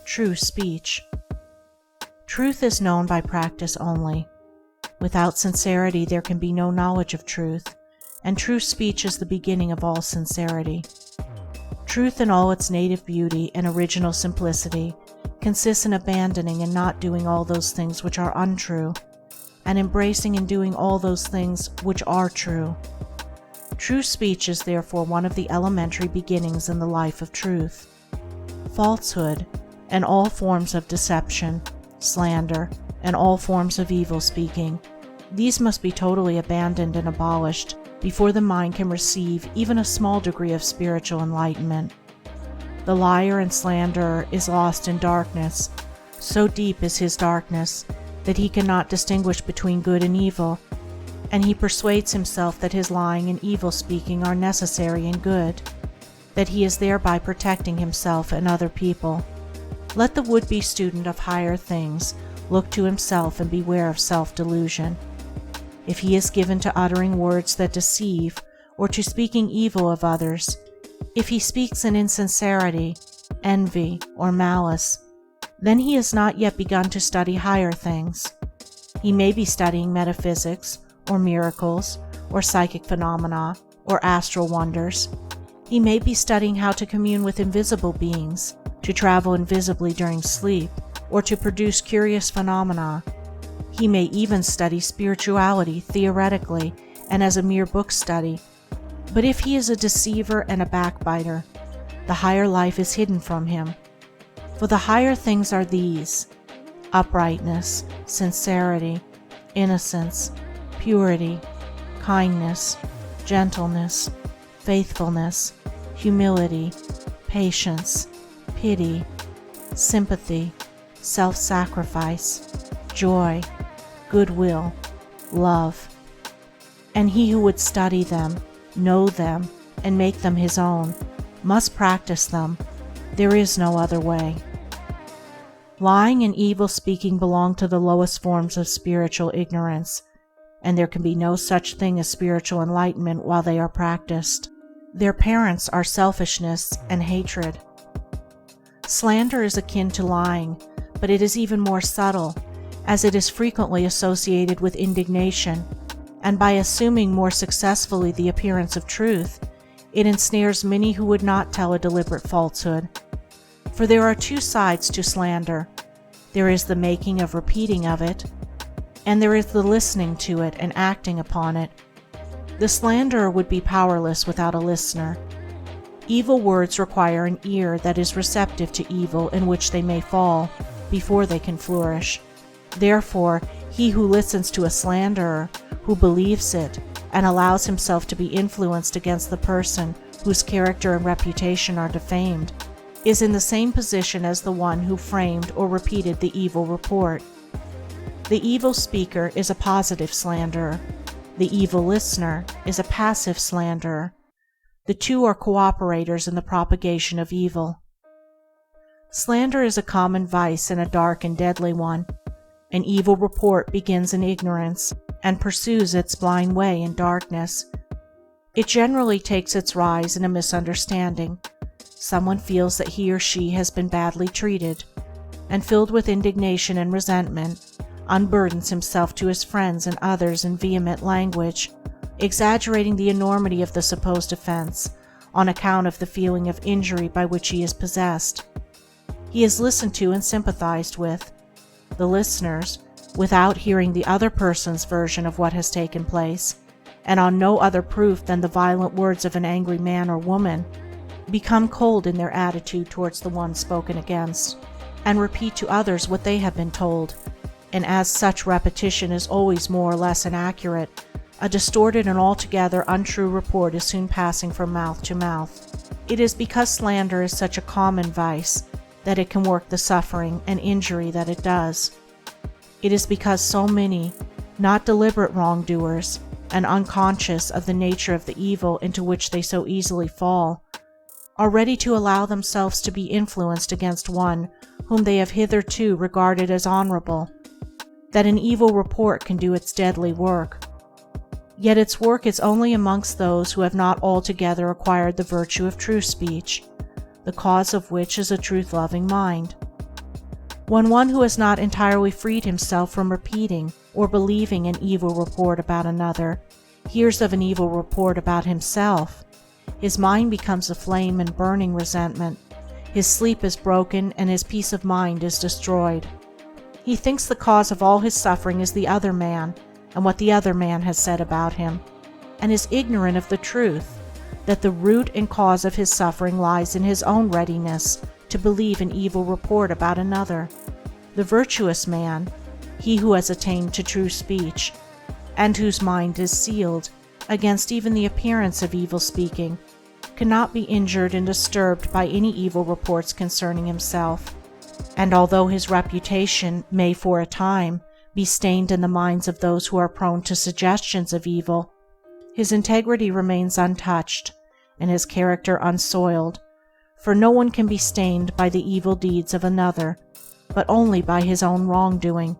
true speech. Truth is known by practice only. Without sincerity there can be no knowledge of truth, and true speech is the beginning of all sincerity. Truth in all its native beauty and original simplicity consists in abandoning and not doing all those things which are untrue, and embracing and doing all those things which are true. True speech is therefore one of the elementary beginnings in the life of truth. Falsehood, and all forms of deception, slander, and all forms of evil speaking, these must be totally abandoned and abolished before the mind can receive even a small degree of spiritual enlightenment. The liar and slanderer is lost in darkness. So deep is his darkness that he cannot distinguish between good and evil, and he persuades himself that his lying and evil speaking are necessary and good, that he is thereby protecting himself and other people. Let the would-be student of higher things look to himself and beware of self-delusion. If he is given to uttering words that deceive, or to speaking evil of others, if he speaks in insincerity, envy, or malice, then he has not yet begun to study higher things. He may be studying metaphysics, or miracles, or psychic phenomena, or astral wonders. He may be studying how to commune with invisible beings, to travel invisibly during sleep, or to produce curious phenomena. He may even study spirituality theoretically and as a mere book study. But if he is a deceiver and a backbiter, the higher life is hidden from him. For the higher things are these: uprightness, sincerity, innocence, purity, kindness, gentleness, faithfulness, humility, patience, pity, sympathy, self-sacrifice, joy, goodwill, love. And he who would study them, know them, and make them his own, must practice them. There is no other way. Lying and evil speaking belong to the lowest forms of spiritual ignorance, and there can be no such thing as spiritual enlightenment while they are practiced. Their parents are selfishness and hatred. Slander is akin to lying, but it is even more subtle, as it is frequently associated with indignation, and by assuming more successfully the appearance of truth, it ensnares many who would not tell a deliberate falsehood. For there are two sides to slander. There is the making of repeating of it, and there is the listening to it and acting upon it. The slanderer would be powerless without a listener. Evil words require an ear that is receptive to evil in which they may fall, before they can flourish. Therefore, he who listens to a slanderer, who believes it, and allows himself to be influenced against the person whose character and reputation are defamed, is in the same position as the one who framed or repeated the evil report. The evil speaker is a positive slanderer. The evil listener is a passive slanderer. The two are cooperators in the propagation of evil. Slander is a common vice and a dark and deadly one. An evil report begins in ignorance and pursues its blind way in darkness. It generally takes its rise in a misunderstanding. Someone feels that he or she has been badly treated, and filled with indignation and resentment, unburdens himself to his friends and others in vehement language, exaggerating the enormity of the supposed offense on account of the feeling of injury by which he is possessed. He is listened to and sympathized with. The listeners, without hearing the other person's version of what has taken place, and on no other proof than the violent words of an angry man or woman, become cold in their attitude towards the one spoken against, and repeat to others what they have been told, and as such repetition is always more or less inaccurate, a distorted and altogether untrue report is soon passing from mouth to mouth. It is because slander is such a common vice that it can work the suffering and injury that it does. It is because so many, not deliberate wrongdoers, and unconscious of the nature of the evil into which they so easily fall, are ready to allow themselves to be influenced against one whom they have hitherto regarded as honorable, that an evil report can do its deadly work. Yet its work is only amongst those who have not altogether acquired the virtue of true speech, the cause of which is a truth-loving mind. When one who has not entirely freed himself from repeating or believing an evil report about another hears of an evil report about himself, his mind becomes aflame in burning resentment, his sleep is broken, and his peace of mind is destroyed. He thinks the cause of all his suffering is the other man and what the other man has said about him, and is ignorant of the truth that the root and cause of his suffering lies in his own readiness to believe an evil report about another. The virtuous man, he who has attained to true speech, and whose mind is sealed against even the appearance of evil speaking, cannot be injured and disturbed by any evil reports concerning himself, and although his reputation may for a time be stained in the minds of those who are prone to suggestions of evil, his integrity remains untouched and his character unsoiled, for no one can be stained by the evil deeds of another, but only by his own wrongdoing.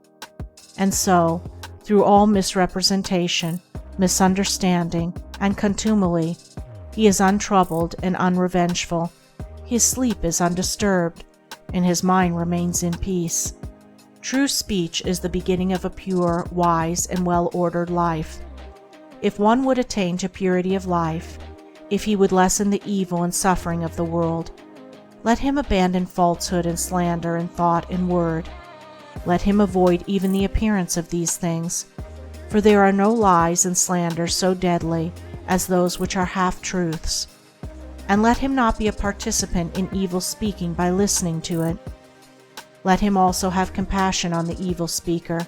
And so, through all misrepresentation, misunderstanding, and contumely, he is untroubled and unrevengeful, his sleep is undisturbed, and his mind remains in peace. True speech is the beginning of a pure, wise, and well-ordered life. If one would attain to purity of life, if he would lessen the evil and suffering of the world, let him abandon falsehood and slander in thought and word. Let him avoid even the appearance of these things, for there are no lies and slanders so deadly as those which are half-truths. And let him not be a participant in evil speaking by listening to it. Let him also have compassion on the evil speaker,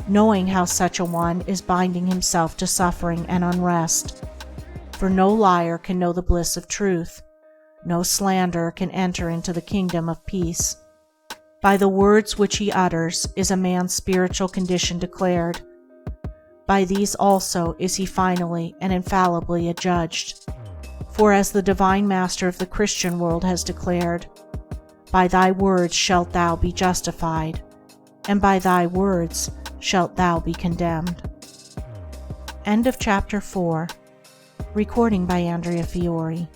knowing how such a one is binding himself to suffering and unrest. For no liar can know the bliss of truth, no slanderer can enter into the kingdom of peace. By the words which he utters is a man's spiritual condition declared. By these also is he finally and infallibly adjudged. For as the Divine Master of the Christian world has declared, "By thy words shalt thou be justified, and by thy words shalt thou be condemned." End of Chapter 4. Recording by Andrea Fiore.